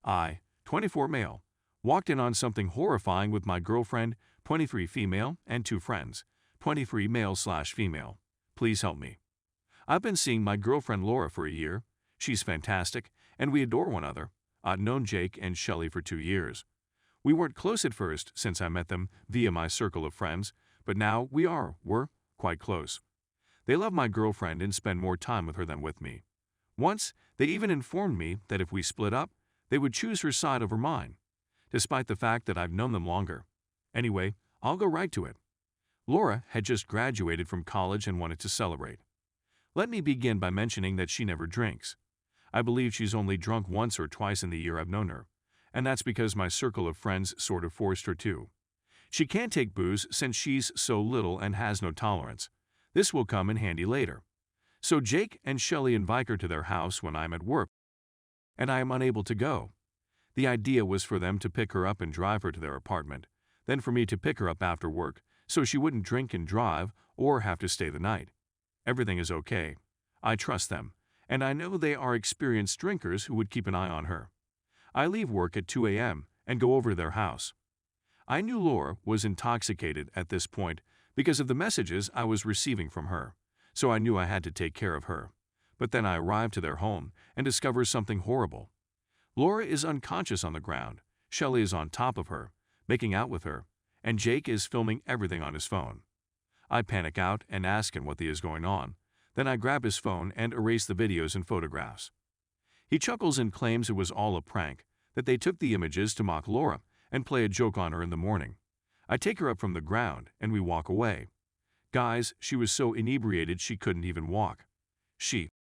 I, 24 male, walked in on something horrifying with my girlfriend, 23 female, and 2 friends, 23 male/female. Please help me. I've been seeing my girlfriend Laura for a year. She's fantastic, and we adore one another. I've known Jake and Shelley for 2 years. We weren't close at first since I met them via my circle of friends, but now we're quite close. They love my girlfriend and spend more time with her than with me. Once, they even informed me that if we split up, they would choose her side over mine, despite the fact that I've known them longer. Anyway, I'll go right to it. Laura had just graduated from college and wanted to celebrate. Let me begin by mentioning that she never drinks. I believe she's only drunk once or twice in the year I've known her, and that's because my circle of friends sort of forced her to. She can't take booze since she's so little and has no tolerance. This will come in handy later. So Jake and Shelley invite her to their house when I'm at work, and I am unable to go. The idea was for them to pick her up and drive her to their apartment, then for me to pick her up after work so she wouldn't drink and drive or have to stay the night. Everything is okay. I trust them, and I know they are experienced drinkers who would keep an eye on her. I leave work at 2 a.m. and go over to their house. I knew Laura was intoxicated at this point because of the messages I was receiving from her, so I knew I had to take care of her. But then I arrived to their home and discover something horrible. Laura is unconscious on the ground, Shelley is on top of her, making out with her, and Jake is filming everything on his phone. I panic out and ask him what is going on. Then I grab his phone and erase the videos and photographs. He chuckles and claims it was all a prank, that they took the images to mock Laura and play a joke on her in the morning. I take her up from the ground and we walk away. Guys, she was so inebriated she couldn't even walk. She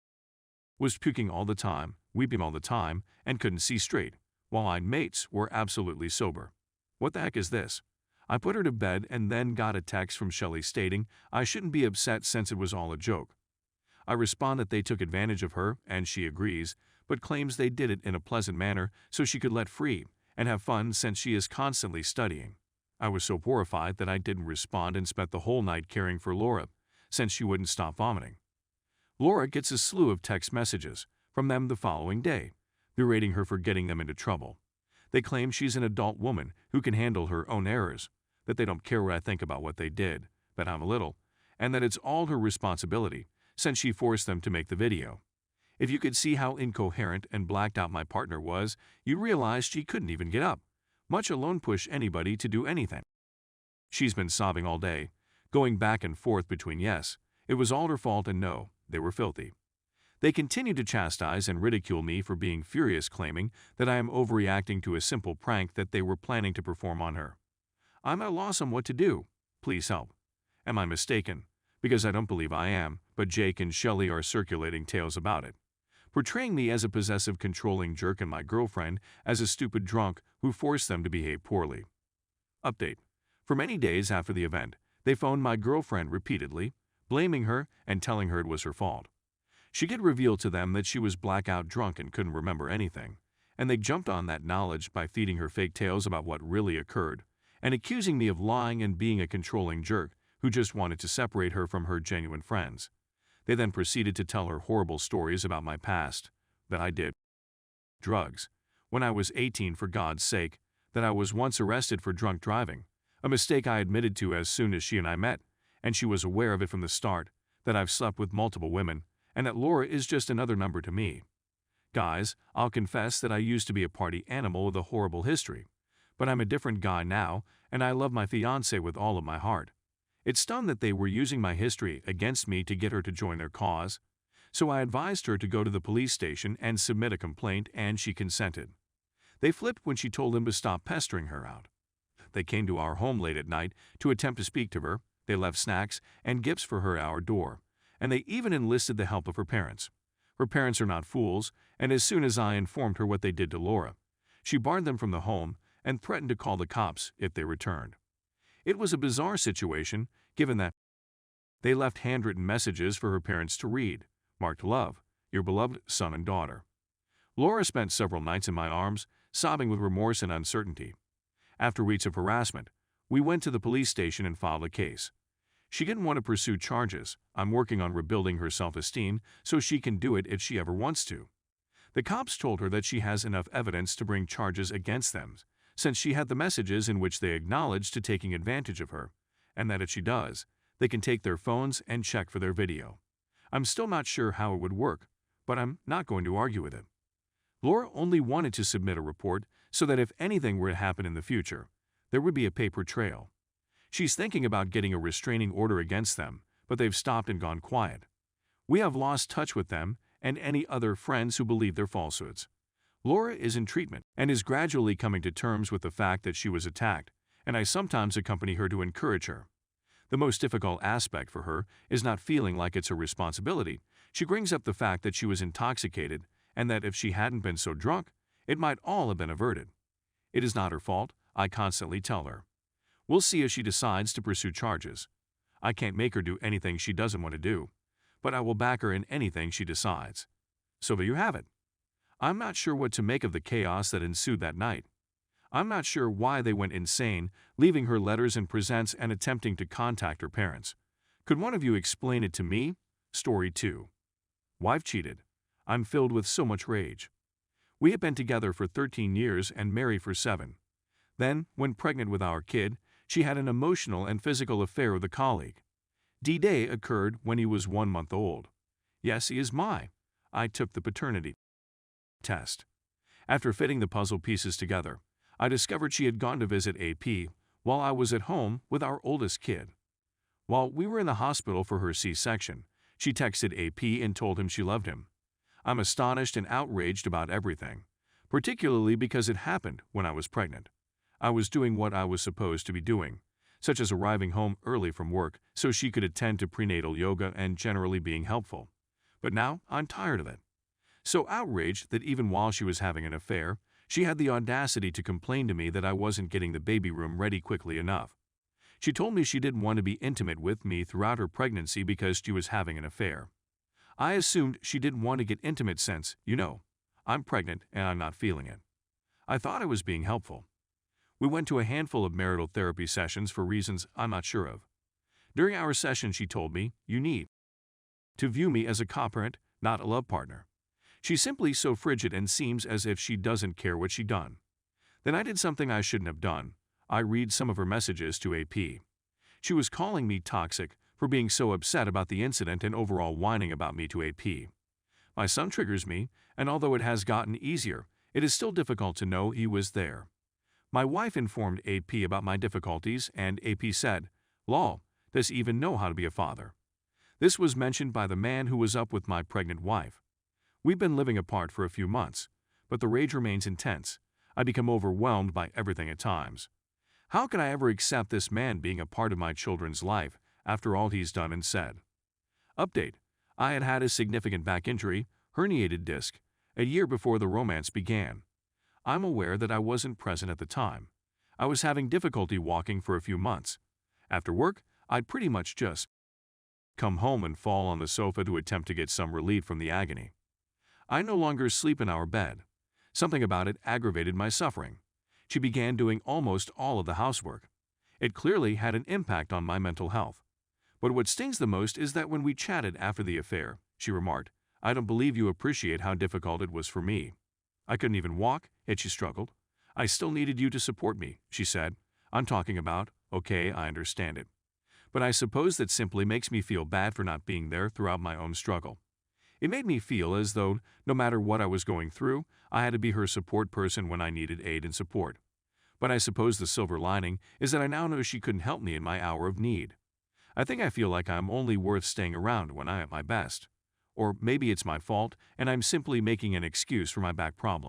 was puking all the time, weeping all the time, and couldn't see straight, while my mates were absolutely sober. What the heck is this? I put her to bed and then got a text from Shelley stating I shouldn't be upset since it was all a joke. I respond that they took advantage of her and she agrees, but claims they did it in a pleasant manner so she could let free and have fun since she is constantly studying. I was so horrified that I didn't respond and spent the whole night caring for Laura, since she wouldn't stop vomiting. Laura gets a slew of text messages from them the following day, berating her for getting them into trouble. They claim she's an adult woman who can handle her own errors, that they don't care what I think about what they did, that I'm a little, and that it's all her responsibility, since she forced them to make the video. If you could see how incoherent and blacked out my partner was, you'd realize she couldn't even get up, much alone push anybody to do anything. She's been sobbing all day, going back and forth between yes, it was all her fault and no, they were filthy. They continue to chastise and ridicule me for being furious, claiming that I am overreacting to a simple prank that they were planning to perform on her. I'm at a loss on what to do. Please help. Am I mistaken? Because I don't believe I am, but Jake and Shelley are circulating tales about it, portraying me as a possessive, controlling jerk and my girlfriend as a stupid drunk who forced them to behave poorly. Update. For many days after the event, they phoned my girlfriend repeatedly, blaming her and telling her it was her fault. She could reveal to them that she was blackout drunk and couldn't remember anything, and they jumped on that knowledge by feeding her fake tales about what really occurred, and accusing me of lying and being a controlling jerk who just wanted to separate her from her genuine friends. They then proceeded to tell her horrible stories about my past, that I did drugs when I was 18, for God's sake, that I was once arrested for drunk driving, a mistake I admitted to as soon as she and I met, and she was aware of it from the start, that I've slept with multiple women, and that Laura is just another number to me. Guys, I'll confess that I used to be a party animal with a horrible history, but I'm a different guy now, and I love my fiancée with all of my heart. It stunned that they were using my history against me to get her to join their cause, so I advised her to go to the police station and submit a complaint, and she consented. They flipped when she told them to stop pestering her out. They came to our home late at night to attempt to speak to her. They left snacks and gifts for her at our door, and they even enlisted the help of her parents. Her parents are not fools, and as soon as I informed her what they did to Laura, she barred them from the home and threatened to call the cops if they returned. It was a bizarre situation, given that they left handwritten messages for her parents to read, marked "Love, your beloved son and daughter." Laura spent several nights in my arms, sobbing with remorse and uncertainty. After weeks of harassment, we went to the police station and filed a case. She didn't want to pursue charges. I'm working on rebuilding her self-esteem so she can do it if she ever wants to. The cops told her that she has enough evidence to bring charges against them, since she had the messages in which they acknowledged to taking advantage of her, and that if she does, they can take their phones and check for their video. I'm still not sure how it would work, but I'm not going to argue with it. Laura only wanted to submit a report so that if anything were to happen in the future, there would be a paper trail. She's thinking about getting a restraining order against them, but they've stopped and gone quiet. We have lost touch with them and any other friends who believe their falsehoods. Laura is in treatment and is gradually coming to terms with the fact that she was attacked, and I sometimes accompany her to encourage her. The most difficult aspect for her is not feeling like it's her responsibility. She brings up the fact that she was intoxicated and that if she hadn't been so drunk, it might all have been averted. It is not her fault, I constantly tell her. We'll see if she decides to pursue charges. I can't make her do anything she doesn't want to do, but I will back her in anything she decides. So there you have it. I'm not sure what to make of the chaos that ensued that night. I'm not sure why they went insane, leaving her letters and presents and attempting to contact her parents. Could one of you explain it to me? Story 2. Wife cheated. I'm filled with so much rage. We have been together for 13 years and married for 7. Then, when pregnant with our kid, she had an emotional and physical affair with a colleague. D-Day occurred when he was 1 month old. Yes, he is mine. I took the paternity test. After fitting the puzzle pieces together, I discovered she had gone to visit AP while I was at home with our oldest kid. While we were in the hospital for her C-section, she texted AP and told him she loved him. I'm astonished and outraged about everything, particularly because it happened when I was pregnant. I was doing what I was supposed to be doing, such as arriving home early from work so she could attend to prenatal yoga and generally being helpful. But now I'm tired of it. So outraged that even while she was having an affair, she had the audacity to complain to me that I wasn't getting the baby room ready quickly enough. She told me she didn't want to be intimate with me throughout her pregnancy because she was having an affair. I assumed she didn't want to get intimate since, I'm pregnant and I'm not feeling it. I thought I was being helpful. We went to a handful of marital therapy sessions for reasons I'm not sure of. During our session, she told me, you need to view me as a co-parent, not a love partner. She's simply so frigid and seems as if she doesn't care what she done. Then I did something I shouldn't have done. I read some of her messages to AP. She was calling me toxic for being so upset about the incident and overall whining about me to AP. My son triggers me, and although it has gotten easier, it is still difficult to know he was there. My wife informed AP about my difficulties, and AP said, "Lol, does he even know how to be a father?" This was mentioned by the man who was up with my pregnant wife. We've been living apart for a few months, but the rage remains intense. I become overwhelmed by everything at times. How could I ever accept this man being a part of my children's life after all he's done and said? Update: I had had a significant back injury, herniated disc, a year before the romance began. I'm aware that I wasn't present at the time. I was having difficulty walking for a few months. After work, I'd pretty much just come home and fall on the sofa to attempt to get some relief from the agony. I no longer sleep in our bed. Something about it aggravated my suffering. She began doing almost all of the housework. It clearly had an impact on my mental health. But what stings the most is that when we chatted after the affair, she remarked, "I don't believe you appreciate how difficult it was for me. I couldn't even walk, yet she struggled. I still needed you to support me," she said. I'm talking about, okay, I understand it. But I suppose that simply makes me feel bad for not being there throughout my own struggle. It made me feel as though, no matter what I was going through, I had to be her support person when I needed aid and support. But I suppose the silver lining is that I now know she couldn't help me in my hour of need. I think I feel like I'm only worth staying around when I'm at my best. Or maybe it's my fault and I'm simply making an excuse for my back problem.